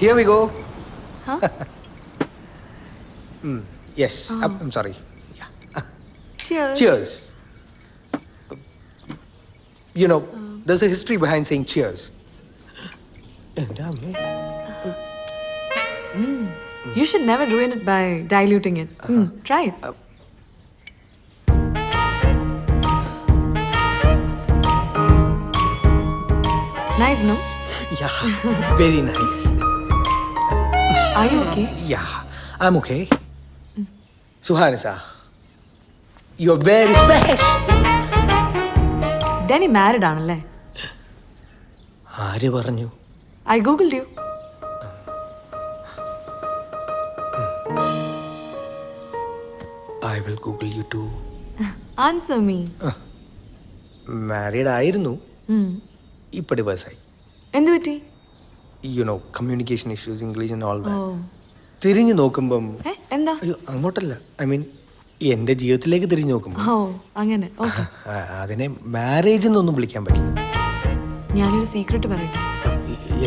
Here we go. Huh? Yes. I'm sorry. Yeah. Cheers. Cheers. You know, there's a history behind saying cheers. You should never ruin it by diluting it. Try it. Nice, no? Yeah, very nice. Are you okay? Yeah, I'm okay. Suhanisa, you're very special. Danny married ആണല്ലേ? ആര് പറഞ്ഞു? I googled you. I will Google you too. Answer me. Married ആയിരുന്നു, ഇപ്പൊ divorce ആയി. എന്ത് പറ്റി? You know, communication issues, English and all that. ഓ. തിരിഞ്ഞു നോക്കുമ്പം എന്താ? അയ്യോ അങ്ങോട്ടല്ല, ഐ മീൻ എൻ്റെ ജീവിതത്തിലേക്ക് തിരിഞ്ഞു നോക്കുമ്പോൾ ഓ അങ്ങനെ. ഓക്കെ. അതിനെ മാരേജ് എന്നൊന്നും വിളിക്കാൻ പറ്റില്ല. ഞാനൊരു സീക്രട്ട് പറയട്ടെ.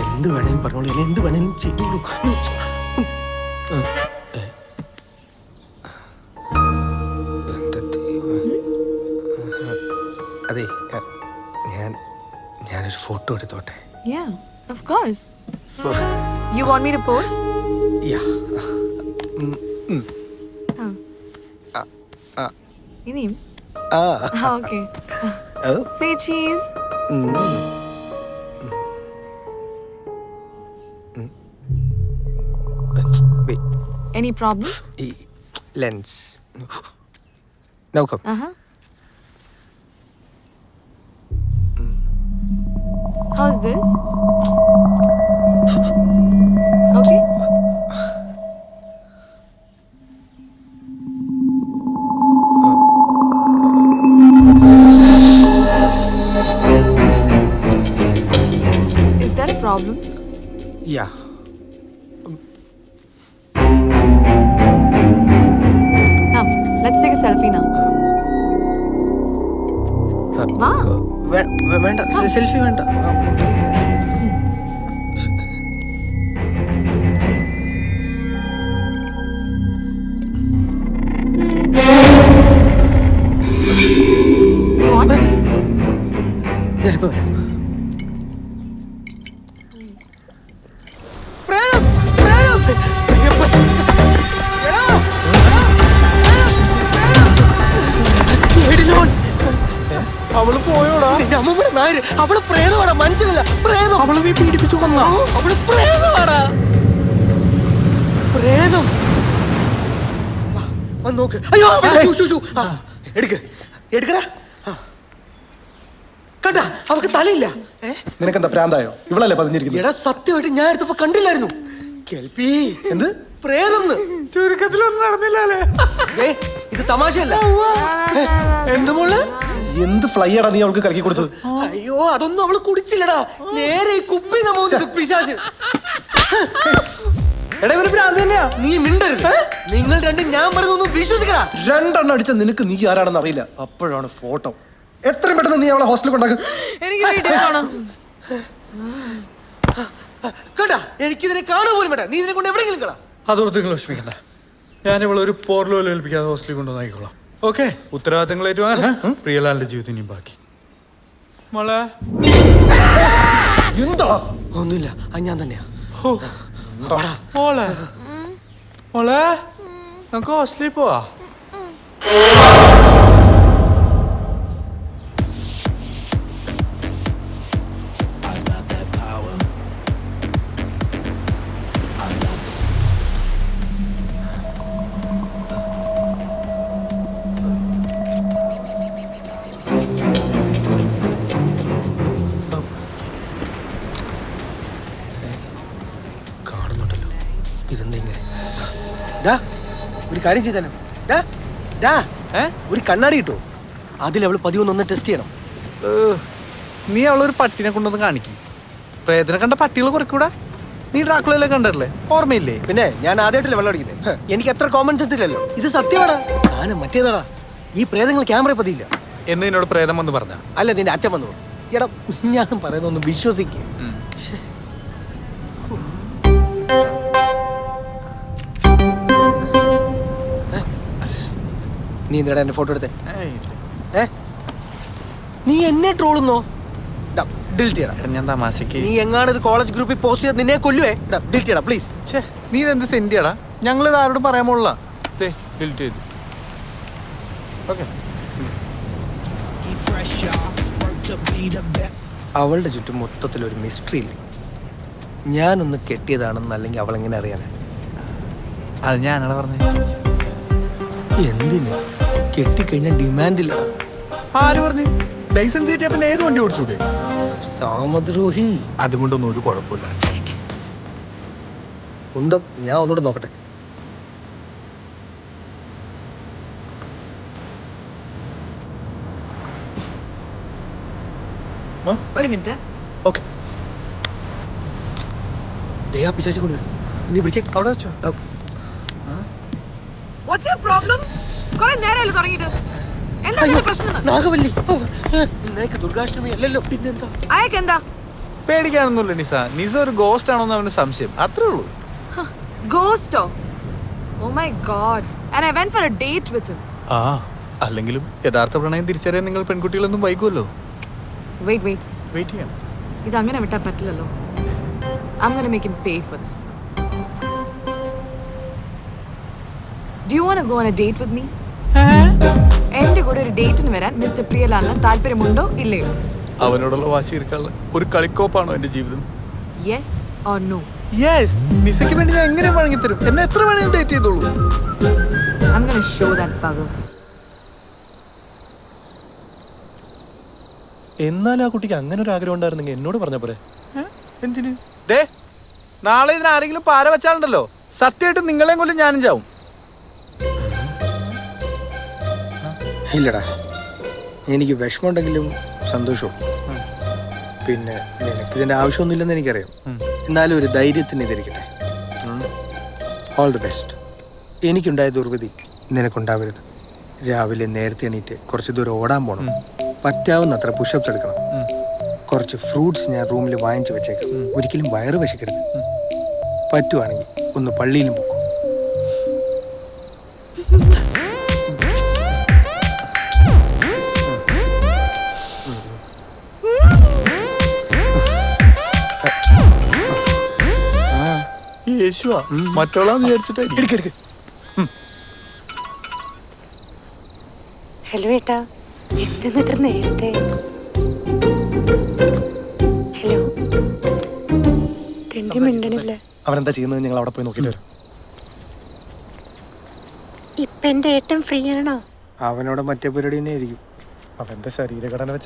എന്ത് വേണേലും പറഞ്ഞോളൂ, എന്നെ എന്ത് വേണേലും ചെയ്തോളൂ. അതെ, ഞാനൊരു ഫോട്ടോ എടുത്തോട്ടെ? Yeah, of course. You want me to pose? Yeah. ഇനിയും? Ah. Okay. Oh. Say cheese. Wait. Any problem? Lens. Now come. How's this? Okay. Is that a problem? Yeah. Come, let's take a selfie now. Wow. വേണ്ട, selfie വേണ്ട. What? ഞാൻ ഇപ്പൊ വരാം. അവള് പോയോടാ? അമ്മമ്മയുടെ നായര്. അവള് പ്രേതമാടാ, മനുഷ്യനല്ല പ്രേതം. അവള് നീ പീഡിപ്പിച്ചു കൊന്നാ? അവള് പ്രേതമാടാ, പ്രേതം. വന്ന് നോക്ക്. അയ്യോ എടുക്ക്, എടുക്കടാ. കണ്ടാ, അവക്ക് തലയില്ല. നിനക്കെന്താ പ്രാന്തായോ? ഇവളല്ലേ പതിഞ്ഞിരിക്കുന്നത്? എടാ സത്യമായിട്ട് ഞാൻ എടുത്തപ്പോ കണ്ടില്ലായിരുന്നു. കേൾപ്പി എന്ത് പ്രേതം ചുരുക്കത്തിലൊന്നും നടന്നില്ലേ? ഇത് തമാശയല്ല. എന്ത് മോള്? എന്ത് ഫ്ലൈയാടാ നീ അവൾക്ക് കലക്കി കൊടുത്തത്? അയ്യോ അതൊന്നും അവള് കുടിച്ചില്ലടാ, നേരെ ഈ കുപ്പി നമ്മ പിശാച്. എടാ ഇവര് ഭ്രാന്ത് തന്നെയാ. നീ മിണ്ടരുത്. നിങ്ങൾ രണ്ടും ഞാൻ പറയുന്നൊന്നും വിശ്വസിക്കടാ. രണ്ടെണ്ണം അടിച്ച നിനക്ക് നീ ആരാണെന്ന് അറിയില്ല. അപ്പോഴാണ് ഫോട്ടോ. എത്രയും പെട്ടെന്ന് നീ അവളെ ഹോസ്റ്റലിൽ കൊണ്ടാക്കും. എനിക്ക് വീഡിയോ കാണാം. കേട്ടാ, എനിക്കിതിനെ കാണാൻ പോലും വേണ്ട. നീ ഇതിനെ കൊണ്ട് എവിടെയെങ്കിലും കളാ. അതോർത്ത് നിങ്ങൾ വിഷമിക്കണ്ട, ഞാൻ ഇവളെ ഒരു പോർലോയിൽ ഏൽപ്പിക്കാതെ ഹോസ്റ്റലിൽ കൊണ്ടുവന്നായിക്കോളാം. ഓക്കെ, ഉത്തരവാദിത്തങ്ങളായിട്ട് വാങ്ങാൻ പ്രിയലാലിന്റെ ജീവിതം ഇനിയും ബാക്കി. മോളെ എന്താ? ഒന്നുമില്ല, അത് ഞാൻ തന്നെയാ. മോളെ മോളെ നമുക്ക് ഹോസ്റ്റലിൽ പോവാ. കാണുന്നുണ്ടല്ലോ, ഇതെന്താ ഇങ്ങനെ? ഒരു കാര്യം ചെയ്താലോ? ഒരു കണ്ണാടി കിട്ടുമോ? അതിലവള് പതിവൊന്ന് ടെസ്റ്റ് ചെയ്യണം. നീ അവളൊരു പട്ടിനെ കൊണ്ടൊന്ന് കാണിക്കും. പ്രേതനെ കണ്ട പട്ടികൾ കുറയ്ക്കൂടാ. നീ ഡ്രാക്കുളയിലെ കണ്ടല്ലേ, ഓർമ്മയില്ലേ? പിന്നെ ഞാൻ ആദ്യമായിട്ടല്ലേ വെള്ളം അടിക്കുന്നത്. എനിക്ക് അത്ര കോമൺ സെൻസ് ഇല്ലല്ലോ. ഇത് സത്യമാടാ, സാധനം മറ്റേതാടാ. ഈ പ്രേതങ്ങൾ ക്യാമറ പതിയില്ല എന്ന് നിന്നോട് പ്രേതം വന്ന് പറഞ്ഞ? അല്ല, നിന്റെ അച്ഛൻ വന്നു. എടാ ഞാൻ പറയുന്നൊന്ന് വിശ്വസിക്കുക. നീ എന്തിനാ എന്റെ ഫോട്ടോ എടുത്തേ? നീ എന്നെ ട്രോളുന്നോ? ഡിലീറ്റ് ചെയ്യണം. ഞാൻ തമാശക്ക്. നീ എങ്ങാണ് ഇത് കോളേജ് ഗ്രൂപ്പിൽ പോസ്റ്റ് ചെയ്ത് നിന്നെ കൊല്ലുവേ. ഡിലീറ്റ് ചെയ്യണം പ്ലീസ്. നീ ഇതെന്ത് സെൻഡിയാടാ? ഞങ്ങൾ ഇത് ആരോടും പറയാൻ പോലുള്ള ഡിലീറ്റ് ചെയ്തു. ഓക്കെ. അവളുടെ ചുറ്റും മൊത്തത്തിലൊരു മിസ്റ്ററി ഇല്ല. ഞാനൊന്ന് കെട്ടിയതാണെന്നല്ലെങ്കിൽ അവൾ എങ്ങനെ അറിയാനാ? അത് ഞാനാണ് പറഞ്ഞത്. എന്തിന് കെട്ടിക്കഴിഞ്ഞാൽ ഡിമാൻഡില്ല. ആര് പറഞ്ഞു? ലൈസൻസ് കിട്ടിയ പിന്നെ ഏത് വണ്ടി ഓടിച്ചൂടെ? സാമദ്രോഹി. അതുകൊണ്ടൊന്നും ഒരു കുഴപ്പമില്ല. കുന്തം ഞാൻ ഒന്നുകൂടെ നോക്കട്ടെ. ഒരു മിനിറ്റ്. ഓക്കെ. പിശാചി കൊണ്ടുവരും. നീ വിളിച്ചേ അവിടെ വെച്ചോ. What's your problem? കുറെ നേരമല്ലേ തുടങ്ങിയിട്ട്? എന്താ നിന്റെ പ്രശ്നം? നാഗവല്ലി. നിനക്ക് ദുർഗാഷ്ടമി അല്ലല്ലോ പിന്നെന്താ? അയക്ക് എന്താ? പേടിക്കാനൊന്നുമില്ല നിസ. നിസ ഒരു ഗോസ്റ്റ് ആണോന്ന് അവന് സംശയം, അത്രേ ഉള്ളൂ. Ghost? Oh my god. And I went for a date with him. ആ അല്ലെങ്കിലും യഥാർത്ഥ പ്രണയം തിരിച്ചറിയാൻ നിങ്ങൾ പെൺകുട്ടികളൊന്നും വൈകുമല്ലോ. Wait. വെയിറ്റ് ചെയ്യാം. ഇത് അങ്ങനെ വിട്ടാൽ പറ്റില്ലല്ലോ. I'm gonna make him pay for this. Do you want to go on a date with me? എന്റെ കൂടെ ഒരു ഡേറ്റിന് വരാൻ മിസ്റ്റർ പ്രിയലാലിന് താല്പര്യമുണ്ടോ ഇല്ലയോ? അവനോടുള്ള വാശി തീർക്കാനുള്ള ഒരു കളിക്കോപ്പാണോ എന്റെ ജീവിതം? Yes or no? യെസ്. നിസയ്ക്ക് വേണ്ടി ഞാൻ എങ്ങനെ വഴങ്ങിത്തരും. എന്നെ എത്ര വേണമെങ്കിലും ഡേറ്റ് ചെയ്തോളൂ. I'm gonna show that bugger. എന്നാലും ആ കുട്ടിക്ക് അങ്ങനെ ഒരു ആഗ്രഹം ഉണ്ടായിരുന്നെങ്കിൽ എന്നോട് പറഞ്ഞ പോലെ. എന്തിന്? ദേ നാളെ ഇതിന് ആരെങ്കിലും പാര വെച്ചാലുണ്ടല്ലോ, സത്യമായിട്ട് നിങ്ങളെയും കൊല്ലും ഞാനും ചാവും. ഇല്ലടാ, എനിക്ക് വിഷമമുണ്ടെങ്കിലും സന്തോഷവും. പിന്നെ നിനക്ക് ഇതിന്റെ ആവശ്യമൊന്നുമില്ലെന്ന് എനിക്കറിയാം. എന്നാലും ഒരു ധൈര്യത്തിന് ഇതിരിക്കട്ടെ. All the best. എനിക്കുണ്ടായ ദുർവിധി നിനക്കുണ്ടാവരുത്. രാവിലെ നേരത്തെ എണീറ്റ് കുറച്ച് ദൂരം ഓടാൻ പോകണം. പറ്റാവുന്നത്ര പുഷപ്സ് എടുക്കണം. കുറച്ച് ഫ്രൂട്ട്സ് ഞാൻ റൂമിൽ വാങ്ങിച്ചു വെച്ചേക്കാം. ഒരിക്കലും വയറ് വിശക്കരുത്. പറ്റുവാണെങ്കിൽ ഒന്ന് പള്ളിയിലും പോകും. യേശുവാ മറ്റോളാന്ന് വിചാരിച്ചിട്ടായിരിക്കും. ഹലോ ഏട്ടാ, എന്തെന്ന് ഇത്ര നേരത്തെ? ഹലോ, തെണ്ടി മിണ്ടണില്ല. അവനെന്താ ചെയ്യുന്നത് ഞങ്ങൾ അവിടെ പോയി നോക്കിയിട്ട് വരും. ഇപ്പൊ എന്റെ ഏട്ടൻ ഫ്രീ ആണോ? അവനോട് മറ്റേ പരിപാടി തന്നെ ആയിരിക്കും. അവന്റെ ശരീരഘടന വെച്ചത്